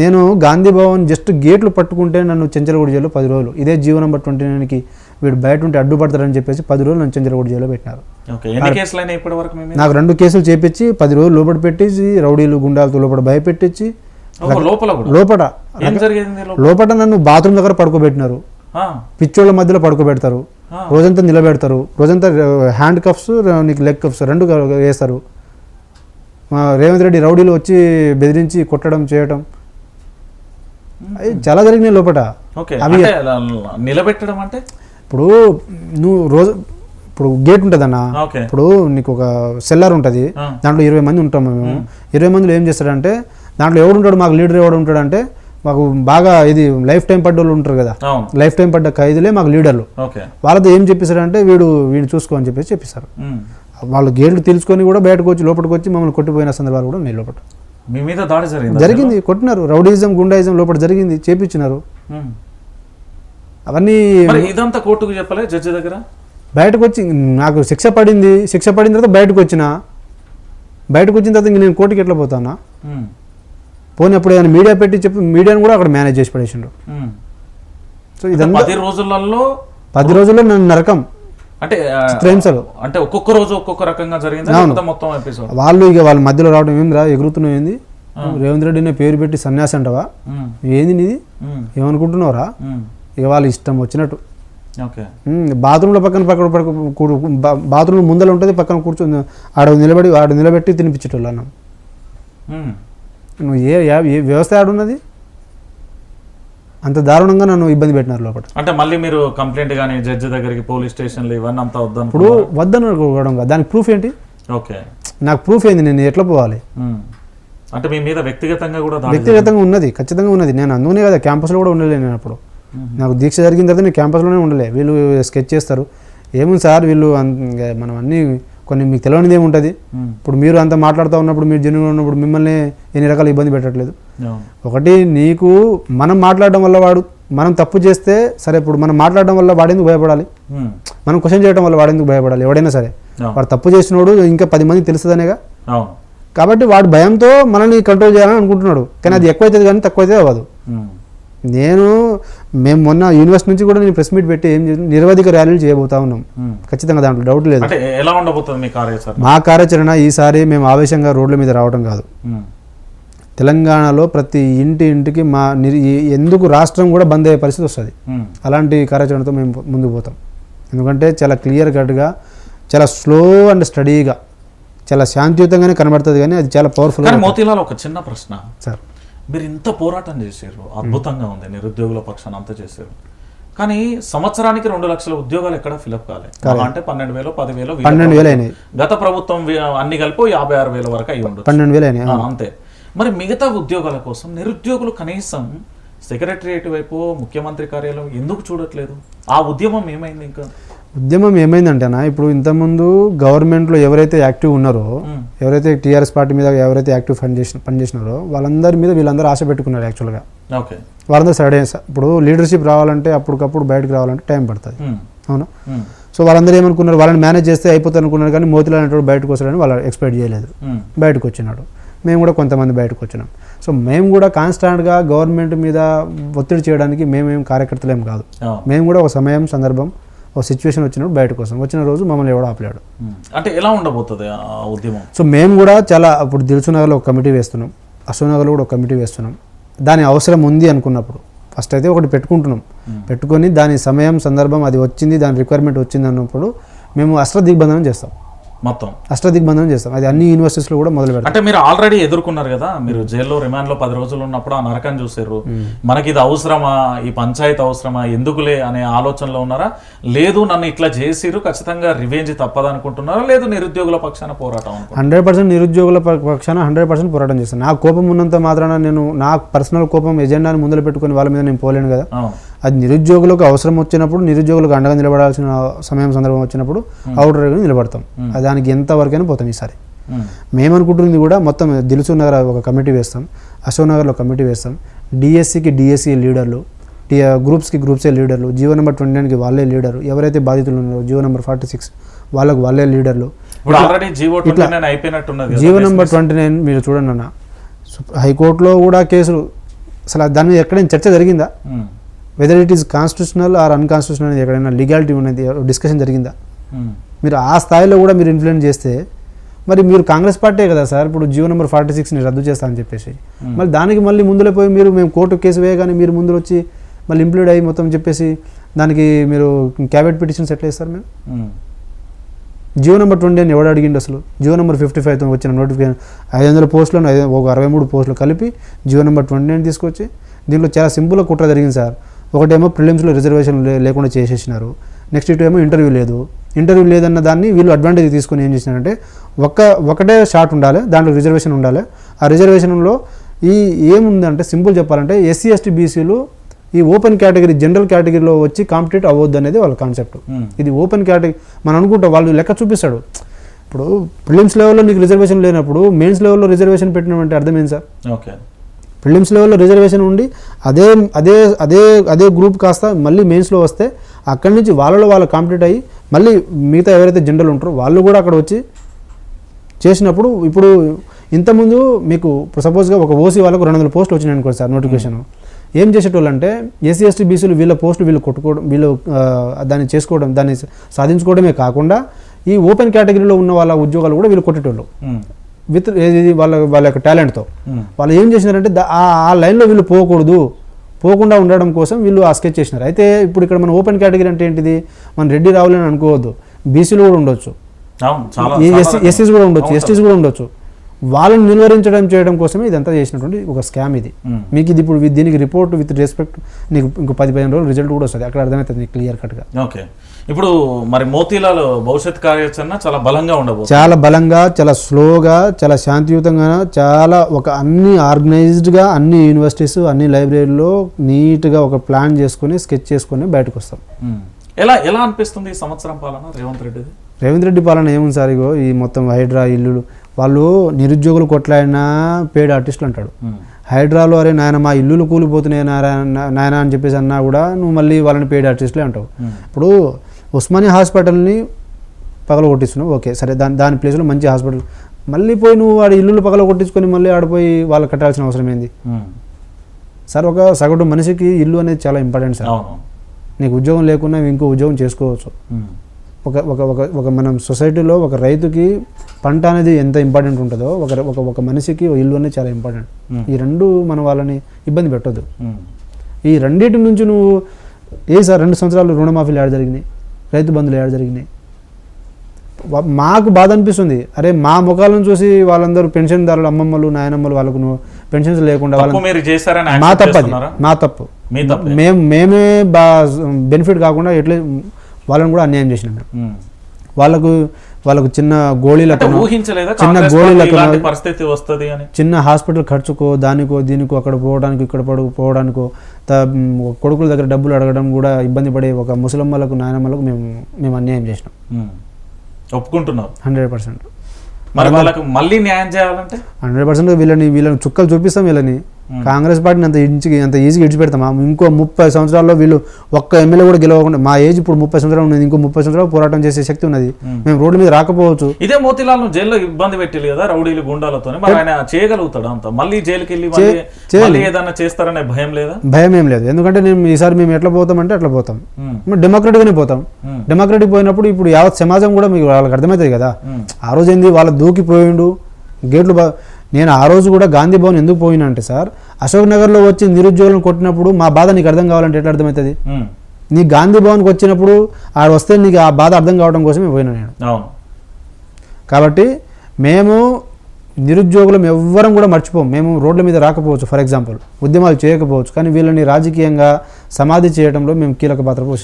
నేను గాంధీ భవన్ జస్ట్ గేట్లు పట్టుకుంటే నన్ను చెంచలగూడ జైల్లో 10 రోజులు, ఇదే జీవో నెంబర్ 29కి వీడు బయట ఉంటే అడ్డుపడతారని చెప్పేసి 10 రోజులు నన్ను చెంచలగూడ జైల్లో పెట్టినారు. నాకు 2 కేసులు చేపించి 10 రోజులు లోపల పెట్టించి రౌడీలు గుండాలతో లోపల భయపెట్టించి లోపల నన్ను బాత్రూమ్ దగ్గర పడుకోబెట్టినారు, పిచ్చోళ్ళ మధ్యలో పడుకోబెడతారు, రోజంతా నిలబెడతారు, రోజంతా హ్యాండ్ కఫ్స్ నీకు లెగ్ కఫ్స్ 2 వేస్తారు. రేవంత్ రెడ్డి రౌడీలు వచ్చి బెదిరించి కొట్టడం చేయడం అవి చాలా జరిగినాయి లోపల. అవి నిలబెట్టడం అంటే ఇప్పుడు నువ్వు ఇప్పుడు గేట్ ఉంటుందన్న, ఇప్పుడు నీకు ఒక సెల్లర్ ఉంటుంది, దాంట్లో 20 మంది ఉంటాం మేము. 20 మందిలో ఏం చేస్తాడంటే దాంట్లో ఎవడు ఉంటాడు, మాకు లీడర్ ఎవడు ఉంటాడంటే మాకు బాగా ఇది లైఫ్ టైం పడ్డ వాళ్ళు ఉంటారు కదా, లైఫ్ టైం పడ్డ ఖైదీలే మాకు లీడర్లు. వాళ్ళతో ఏం చెప్పేశారంటే వీడిని చూసుకో అని చెప్పేసి చెప్పేశారు. వాళ్ళు గేట్లు తెలుసుకొని కూడా బయటకు వచ్చి లోపలికి వచ్చి మమ్మల్ని కొట్టిపోయిన సందర్భాలు కూడా నేను లోపల మీ మీద దాడి జరిగింది, కొట్టినారు, రౌడీజం గుండాయిజం లోపల జరిగింది, చేపించినారు. అవన్నీ ఇదంతా కోర్టుకు చెప్పలే జడ్జి దగ్గర. బయటకు వచ్చి నాకు శిక్ష పడింది, శిక్ష పడిన తర్వాత బయటకు వచ్చిన తర్వాత ఇంక నేను కోర్టుకి ఎట్లా పోతానా? పోనీ అప్పుడు ఏదైనా మీడియా పెట్టి చెప్పి మీడియాను కూడా అక్కడ మేనేజ్ చేసి పడేసిండ్రు. సో ఇదంతా 10 రోజుల్లో నన్ను నరకం అంటే చిత్రహింసలు అంటే ఒక్కొక్క రోజు ఒక్కొక్క రకంగా జరిగింది. మొత్తం ఎపిసోడ్ వాళ్ళు ఇక వాళ్ళ మధ్యలో రావడం ఏంద్రా ఎగురుతున్నావు ఏంది, రేవంత్ రెడ్డి పేరు పెట్టి సన్యాసి అంటవా ఏంది నీది, ఏమనుకుంటున్నావురా? ఇక వాళ్ళు ఇష్టం వచ్చినట్టు బాత్రూంలో బాత్రూమ్ ముందర ఉంటుంది, పక్కన కూర్చొని ఆడ నిలబెట్టి తినిపించేటోళ్ళు అన్నాం. నువ్వు ఏ వ్యవస్థ ఆడున్నది? అంత దారుణంగా నన్ను ఇబ్బంది పెట్టినారు లోపల. అంటే మళ్ళీ మీరు కంప్లైంట్ కానీ జడ్జి దగ్గరికి పోలీస్ స్టేషన్లు ఇవన్నీ అంతా వద్దాను. ఇప్పుడు వద్దనుకోవడం కదా, దానికి ప్రూఫ్ ఏంటి? ఓకే, నాకు ప్రూఫ్ ఏంది, నేను ఎట్లా పోవాలి? అంటే మీ మీద వ్యక్తిగతంగా ఉన్నది, ఖచ్చితంగా ఉన్నది. నేను అందుకనే కదా క్యాంపస్లో కూడా ఉండలే. నేను అప్పుడు నాకు దీక్ష జరిగిన తర్వాత నేను క్యాంపస్లోనే ఉండలే. వీళ్ళు స్కెచ్ చేస్తారు, ఏముంది సార్ వీళ్ళు మనం అన్నీ కొన్ని మీకు తెలియనిది ఏముంటుంది. ఇప్పుడు మీరు అంత మాట్లాడుతూ ఉన్నప్పుడు, మీరు జెన్యున్గా ఉన్నప్పుడు మిమ్మల్ని ఎన్ని రకాల ఇబ్బంది పెట్టట్లేదు. ఒకటి నీకు మనం మాట్లాడడం వల్ల మనం తప్పు చేస్తే సరే, ఇప్పుడు మనం మాట్లాడడం వల్ల వాడేందుకు భయపడాలి, మనం క్వశ్చన్ చేయడం వల్ల వాడేందుకు భయపడాలి? ఎవడైనా సరే వాడు తప్పు చేసినోడు ఇంకా 10 మందికి తెలుస్తుందనేగా. కాబట్టి వాడు భయంతో మనల్ని కంట్రోల్ చేయాలని అనుకుంటున్నాడు, కానీ అది ఎక్కువైతుంది కానీ తక్కువైతే అవ్వదు. మేము మొన్న యూనివర్సిటీ నుంచి కూడా నేను ప్రెస్ మీట్ పెట్టి ఏం నిరవధిక ర్యాలీలు చేయబోతా ఉన్నాం. ఖచ్చితంగా దాంట్లో డౌట్ లేదు. మా కార్యాచరణ ఈసారి మేము ఆవేశంగా రోడ్ల మీద రావడం కాదు. తెలంగాణలో ప్రతి ఇంటికి ఎందుకు రాష్ట్రం కూడా బంద్ అయ్యే పరిస్థితి వస్తుంది. అలాంటి కార్యాచరణతో మేము ముందుకు పోతాం. ఎందుకంటే చాలా క్లియర్ కట్గా, చాలా స్లో అండ్ స్టడీగా, చాలా శాంతియుతంగానే కనబడుతుంది. కానీ అది చాలా పవర్ఫుల్. మోతీలాల్ ఒక చిన్న ప్రశ్న సార్, మీరు ఇంత పోరాటం చేశారు, అద్భుతంగా ఉంది, నిరుద్యోగుల పక్షాన అంతా చేశారు, కానీ సంవత్సరానికి 2 లక్షల ఉద్యోగాలు ఎక్కడ ఫిలప్ కాలేదు. అంటే 12,000 10,000 అయినాయి. గత ప్రభుత్వం అన్ని కలిపి 56,000 వరకు అయి ఉండదు, 12,000 అయినాయి అంతే. మరి మిగతా ఉద్యోగాల కోసం నిరుద్యోగులు కనీసం సెక్రటరియట్ వైపు, ముఖ్యమంత్రి కార్యాలయం ఎందుకు చూడట్లేదు? ఆ ఉద్యమం ఏమైంది? ఇంకా ఉద్యమం ఏమైందంటేనా, ఇప్పుడు ఇంతకుముందు గవర్నమెంట్లో ఎవరైతే యాక్టివ్ ఉన్నారో, ఎవరైతే టీఆర్ఎస్ పార్టీ మీద ఎవరైతే యాక్టివ్ పనిచేసినారో వాళ్ళందరి మీద వీళ్ళందరూ ఆశ పెట్టుకున్నారు. యాక్చువల్గా వాళ్ళందరూ సైడ్. ఇప్పుడు లీడర్షిప్ రావాలంటే అప్పటికప్పుడు బయటకు రావాలంటే టైం పడుతుంది, అవునా? సో వాళ్ళందరూ ఏమనుకున్నారు, వాళ్ళని మేనేజ్ చేస్తే అయిపోతుంది అనుకున్నారు. కానీ మోతీలాల్ అనేటువంటి బయటకు వస్తాడని వాళ్ళు ఎక్స్పెక్ట్ చేయలేదు. బయటకు వచ్చినాడు. మేము కూడా కొంతమంది బయటకు వచ్చినాం. సో మేము కూడా కాన్స్టాంట్గా గవర్నమెంట్ మీద ఒత్తిడి చేయడానికి మేమేం కార్యకర్తలేం కాదు. మేము కూడా ఒక సమయం, సందర్భం, ఒక సిచ్యువేషన్ వచ్చినప్పుడు బయటకు వస్తాం. వచ్చిన రోజు మమ్మల్ని ఎవడో ఆపలేడు. అంటే ఎలా ఉండబోతుంది ఆ ఉద్యమం? సో మేము కూడా చాలా ఇప్పుడు దిల్సుఖ్నగర్లో ఒక కమిటీ వేస్తున్నాం, అశోక్నగర్లో కూడా ఒక కమిటీ వేస్తున్నాం. దాని అవసరం ఉంది అనుకున్నప్పుడు ఫస్ట్ అయితే ఒకటి పెట్టుకుంటున్నాం. పెట్టుకొని దాని సమయం, సందర్భం అది వచ్చింది, దాని రిక్వైర్మెంట్ వచ్చింది అన్నప్పుడు మేము అష్టదిగ్బంధనం చేస్తాం. మొత్తం అష్టదిగ్బంధనం చేస్తాం. అది అన్ని యూనివర్సిటీస్లో కూడా మొదలు పెడతాం. అంటే మీరు ఆల్రెడీ ఎదుర్కొన్నారు కదా, మీరు జైల్లో రిమాండ్లో 10 రోజులు ఉన్నప్పుడు ఆ నరకం చూసారు. మనకి ఇది అవసరమా, ఈ పంచాయతీ అవసరమా, ఎందుకులే అనే ఆలోచనలో ఉన్నారా? లేదు నన్ను ఇట్లా చేసిరు, ఖచ్చితంగా రివెంజ్ తప్పదనుకుంటున్నారా? లేదు నిరుద్యోగుల పక్షాన పోరాటం? 100% నిరుద్యోగుల పక్షాన 100% పోరాటం చేస్తాను. నా కోపం ఉన్నంత మాత్రాన నేను నా పర్సనల్ కోపం ఎజెండాని ముందర పెట్టుకుని వాళ్ళ మీద నేను పోలేను కదా. అది నిరుద్యోగులకు అవసరం వచ్చినప్పుడు, నిరుద్యోగులకు అండగా నిలబడాల్సిన సమయం, సందర్భం వచ్చినప్పుడు అవుటర్గా నిలబడతాం. దానికి ఎంతవరకైనా పోతాం. ఈసారి మేమనుకుంటుంది కూడా మొత్తం దిల్సుఖ్నగర్ ఒక కమిటీ వేస్తాం, అశోక్నగర్లో కమిటీ వేస్తాం. డిఎస్సికి డిఎస్సి లీడర్లు, గ్రూప్స్కి గ్రూప్సే లీడర్లు, జీవో నెంబర్ 29కి వాళ్ళే లీడరు, ఎవరైతే బాధితులు ఉన్నారో జీవో నెంబర్ 46 వాళ్ళకు వాళ్ళే లీడర్లు. జీవో నెంబర్ 29 మీరు చూడండి అన్న, హైకోర్టులో కూడా కేసులు అసలు దాని మీద ఎక్కడైనా చర్చ జరిగిందా? Whether it is constitutional or unconstitutional అనేది ఎక్కడైనా లీగాలిటీ ఉన్నది డిస్కషన్ జరిగిందా? మీరు ఆ స్థాయిలో కూడా మీరు ఇన్ఫ్లుయెన్స్ చేస్తే మరి మీరు కాంగ్రెస్ పార్టీ కదా సార్, ఇప్పుడు జీవో నెంబర్ 46ని రద్దు చేస్తా అని చెప్పేసి మళ్ళీ దానికి మళ్ళీ ముందులో పోయి మీరు మేము కోర్టు కేసు వేయగానే మీరు ముందు వచ్చి మళ్ళీ ఇంప్లీడ్ అయ్యి మొత్తం చెప్పేసి దానికి మీరు క్యాబినెట్ పిటిషన్స్ ఎట్లా ఇస్తారు? మేము జియో నెంబర్ 20 అని ఎవడు అడిగిండు అసలు? జియో నెంబర్ 55తో వచ్చిన నోటిఫికేషన్ 500 పోస్టులను ఒక 63 పోస్టులు కలిపి జియో నెంబర్ 20 తీసుకొచ్చి దీంట్లో చాలా సింపుల్గా కుట్ర జరిగింది సార్. ఒకటేమో ప్రిలిమ్స్లో రిజర్వేషన్ లేకుండా చేసేసినారు, నెక్స్ట్ ఇటు ఏమో ఇంటర్వ్యూ లేదన్న దాన్ని వీళ్ళు అడ్వాంటేజ్ తీసుకొని ఏం చేసినారంటే ఒకటే షాట్ ఉండాలి, దాంట్లో రిజర్వేషన్ ఉండాలి. ఆ రిజర్వేషన్లో ఏముందంటే సింపుల్ చెప్పాలంటే ఎస్సీ ఎస్టీ బీసీలు ఈ ఓపెన్ కేటగిరీ జనరల్ కేటగిరీలో వచ్చి కాంపిటేట్ అవ్వద్దు అనేది వాళ్ళ కాన్సెప్ట్. ఇది ఓపెన్ కేటగిరీ మనం అనుకుంటాం, వాళ్ళు లెక్క చూపిస్తాడు. ఇప్పుడు ప్రిలిమ్స్ లెవెల్లో నీకు రిజర్వేషన్ లేనప్పుడు మెయిన్స్ లెవెల్లో రిజర్వేషన్ పెట్టినామంటే అర్థం ఏంటి సార్? ఓకే, ప్రిలిమ్స్ లెవెల్లో రిజర్వేషన్ ఉండి అదే అదే అదే అదే గ్రూప్ కాస్త మళ్ళీ మెయిన్స్లో వస్తే అక్కడి నుంచి వాళ్ళు కాంపిటేట్ అయ్యి మళ్ళీ మిగతా ఎవరైతే జనరల్ ఉంటారో వాళ్ళు కూడా అక్కడ వచ్చి చేసినప్పుడు ఇప్పుడు ఇంతకుముందు మీకు సపోజ్గా ఒక ఓసీ వాళ్ళకు 200 పోస్టులు వచ్చినాయి అనుకోండి సార్ నోటిఫికేషన్. ఏం చేసేటోళ్ళు అంటే ఎస్సీ ఎస్టీ బీసీలు వీళ్ళ పోస్టులు వీళ్ళు కొట్టుకోవడం, వీళ్ళు దాన్ని చేసుకోవడం, దాన్ని సాధించుకోవడమే కాకుండా ఈ ఓపెన్ కేటగిరీలో ఉన్న వాళ్ళ ఉద్యోగాలు కూడా వీళ్ళు కొట్టేటోళ్ళు విత్ వాళ్ళ యొక్క టాలెంట్తో. వాళ్ళు ఏం చేసినారంటే ఆ లైన్లో వీళ్ళు పోకుండా ఉండడం కోసం వీళ్ళు ఆ స్కెచ్ చేసినారు. అయితే ఇప్పుడు ఇక్కడ మన ఓపెన్ కేటగిరీ అంటే ఏంటిది? మన రెడ్డి రావాలని అనుకోవద్దు, బీసీలు కూడా ఉండొచ్చు, ఎస్సీస్ కూడా ఉండొచ్చు, ఎస్టీస్ కూడా ఉండొచ్చు. వాళ్ళని చేయడం కోసమే ఇదంతా చేసినటువంటి ఒక స్కామ్ ఇది. మీకు ఇది ఇప్పుడు దీనికి రిపోర్ట్ విత్ రెస్పెక్ట్ నీకు ఇంకో 10-15 రోజులు రిజల్ట్ కూడా వస్తుంది, అక్కడ అర్థమవుతుంది నీకు క్లియర్ కట్గా. ఓకే, ఇప్పుడు మరి మోతీలాల్ భవిష్యత్ కార్యాచరణ చాలా బలంగా ఉండబోతుంది. చాలా బలంగా, చాలా స్లోగా, చాలా శాంతియుతంగా, చాలా ఒక అన్ని ఆర్గనైజ్డ్గా అన్ని యూనివర్సిటీస్ అన్ని లైబ్రరీలో నీట్గా ఒక ప్లాన్ చేసుకుని స్కెచ్ చేసుకుని బయటకు వస్తాం. ఎలా అనిపిస్తుంది ఈ సంవత్సరం పాలన రేవంత్ రెడ్డి పాలన ఏముంది సార్? ఇగో ఈ మొత్తం హైడ్రా ఇల్లులు, వాళ్ళు నిరుద్యోగులు కొట్లాడినా పెయిడ్ ఆర్టిస్టులు అంటాడు. హైడ్రాలో అరే నాయన మా ఇల్లులు కూలిపోతున్నాయి నాయన అని చెప్పేసి అన్నా కూడా నువ్వు మళ్ళీ వాళ్ళని పెయిడ్ ఆర్టిస్టులే అంటావు. ఇప్పుడు ఉస్మానియా హాస్పిటల్ని పగల కొట్టిస్తున్నావు, ఓకే సరే, దాని ప్లేస్లో మంచి హాస్పిటల్ మళ్ళీ పోయి నువ్వు ఆడ ఇల్లులు పగల కొట్టించుకొని మళ్ళీ ఆడిపోయి వాళ్ళు కట్టాల్సిన అవసరం ఏంది సార్? ఒక సగటు మనిషికి ఇల్లు అనేది చాలా ఇంపార్టెంట్ సార్. నీకు ఉద్యోగం లేకున్నా ఇంకో ఉద్యోగం చేసుకోవచ్చు. ఒక మనం సొసైటీలో ఒక రైతుకి పంట అనేది ఎంత ఇంపార్టెంట్ ఉంటుందో ఒక మనిషికి ఇల్లు అనేది చాలా ఇంపార్టెంట్. ఈ రెండు మన వాళ్ళని ఇబ్బంది పెట్టొద్దు. ఈ రెండింటి నుంచి నువ్వు సార్ 2 సంవత్సరాలు రుణమాఫీలు ఏడ జరిగినాయి, రైతు బంధులు ఏడ జరిగినాయి? మాకు బాధ అనిపిస్తుంది, అరే మా ముఖాలను చూసి వాళ్ళందరూ పెన్షన్దారులు అమ్మమ్మలు నాయనమ్మలు వాళ్ళకు పెన్షన్స్ లేకుండా మా తప్పు మేమే బెనిఫిట్ కాకుండా ఎట్లా వాళ్ళని కూడా అన్యాయం చేసినాం. వాళ్ళకు చిన్న గోళీలకు పరిస్థితి వస్తుంది అని చిన్న హాస్పిటల్ ఖర్చుకో దానికో దీనికో అక్కడ పోవడానికి ఇక్కడ పోవడానికో కొడుకుల దగ్గర డబ్బులు అడగడం కూడా ఇబ్బంది పడే ఒక ముసలమ్మలకు నాయనమ్మలకు మేము అన్యాయం చేసినాం. ఒప్పుకుంటున్నాం 100%. మరి వాళ్ళకు మళ్ళీ న్యాయం చేయాలంటే 100% వీళ్ళని చుక్కలు చూపిస్తాం. వీళ్ళని కాంగ్రెస్ పార్టీని అంత ఈజీగా ఇడిచిపెడతామా? ఇంకో 30 సంవత్సరాల్లో వీళ్ళు ఒక్క ఎమ్మెల్యే కూడా గెలవకుండా, మా ఏజ్ ఇప్పుడు 30 సంవత్సరాలు ఉన్నది, ఇంకో 30 సంవత్సరాలు పోరాటం చేసే శక్తి ఉన్నది. మేము రోడ్డు మీద రాకపోవచ్చు. ఇదే మోతీలాల్ జైల్లో ఇబ్బంది పెట్టిల్లు కదా రౌడీలు గుండాలతో, మరి ఆయన చేయగలుగుతాడు అంత? మళ్ళీ జైలుకి వెళ్ళి ఏదైనా చేస్తారనే భయం లేదా? భయం ఏం లేదు, ఎందుకంటే ఈసారి మేము ఎట్లా పోతామంటే అట్లా పోతాం. డెమోక్రటిక్ గానే పోతాం. డెమోక్రటిక్ పోయినప్పుడు ఇప్పుడు యావత్ సమాజం కూడా మీకు వాళ్ళకి అర్థమవుతుంది కదా. ఆ రోజు ఏంది వాళ్ళ దూకిపోయిండు గేట్లు. నేను ఆ రోజు కూడా గాంధీ భవన్ ఎందుకు పోయినా అంటే సార్, అశోక్ నగర్లో వచ్చి నిరుద్యోగులను కొట్టినప్పుడు మా బాధ నీకు అర్థం కావాలంటే ఎట్లా అర్థమవుతుంది? నీ గాంధీ భవన్కి వచ్చినప్పుడు ఆడ వస్తే నీకు ఆ బాధ అర్థం కావడం కోసమే పోయినా నేను. కాబట్టి మేము నిరుద్యోగులం ఎవ్వరం కూడా మర్చిపోం. మేము రోడ్ల మీద రాకపోవచ్చు, ఫర్ ఎగ్జాంపుల్ ఉద్యమాలు చేయకపోవచ్చు, కానీ వీళ్ళని రాజకీయంగా సమాధి చేయడంలో మేము కీలక పాత్ర పోషిస్తాం.